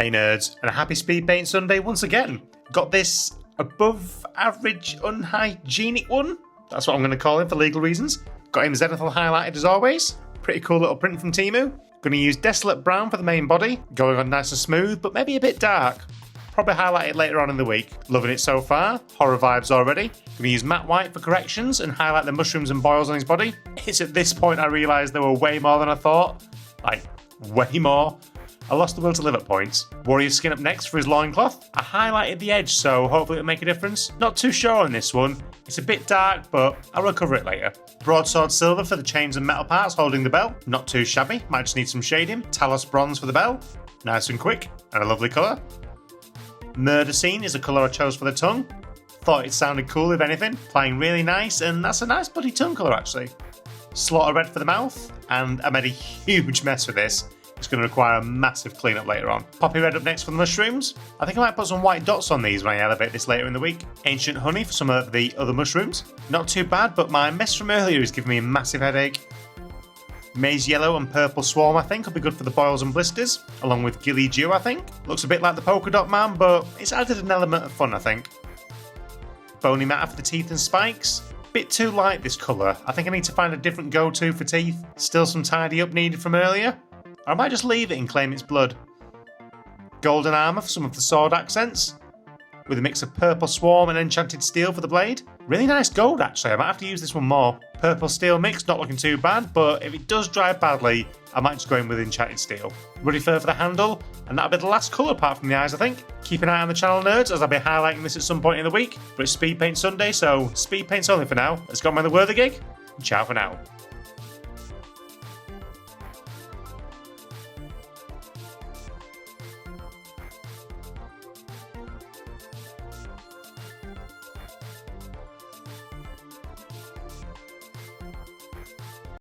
Hey nerds, and a happy Speed Paint Sunday once again. Got this above average unhygienic one. That's what I'm going to call him for legal reasons. Got him zenithal highlighted as always. Pretty cool little print from Temu. Going to use Desolate Brown for the main body. Going on nice and smooth, but maybe a bit dark. Probably highlight it later on in the week. Loving it so far. Horror vibes already. Going to use matte white for corrections and highlight the mushrooms and boils on his body. It's at this point I realised there were way more than I thought. Like, way more. I lost the will to live at points. Warrior skin up next for his loincloth. I highlighted the edge, so hopefully it'll make a difference. Not too sure on this one. It's a bit dark, but I'll recover it later. Broadsword silver for the chains and metal parts holding the bell. Not too shabby, might just need some shading. Talos bronze for the bell. Nice and quick, and a lovely colour. Murder scene is the colour I chose for the tongue. Thought it sounded cool if anything. Playing really nice, and that's a nice bloody tongue colour actually. Slaughter red for the mouth, and I made a huge mess with this. It's going to require a massive cleanup later on. Poppy red up next for the mushrooms. I think I might put some white dots on these when I elevate this later in the week. Ancient honey for some of the other mushrooms. Not too bad, but my mess from earlier is giving me a massive headache. Maize yellow and purple swarm I think will be good for the boils and blisters, along with Gilly Dew I think. Looks a bit like the polka dot man, but it's added an element of fun I think. Bony matter for the teeth and spikes. Bit too light this colour. I think I need to find a different go-to for teeth. Still some tidy up needed from earlier. Or I might just leave it and claim it's blood. Golden armour for some of the sword accents, with a mix of purple swarm and enchanted steel for the blade. Really nice gold actually, I might have to use this one more. Purple steel mix, not looking too bad, but if it does dry badly, I might just go in with enchanted steel. Ruddy fur for the handle, and that'll be the last colour apart from the eyes I think. Keep an eye on the channel nerds, as I'll be highlighting this at some point in the week, but it's Speed Paint Sunday, so speed paints only for now. Let's go on with the Worthy Gig, and ciao for now.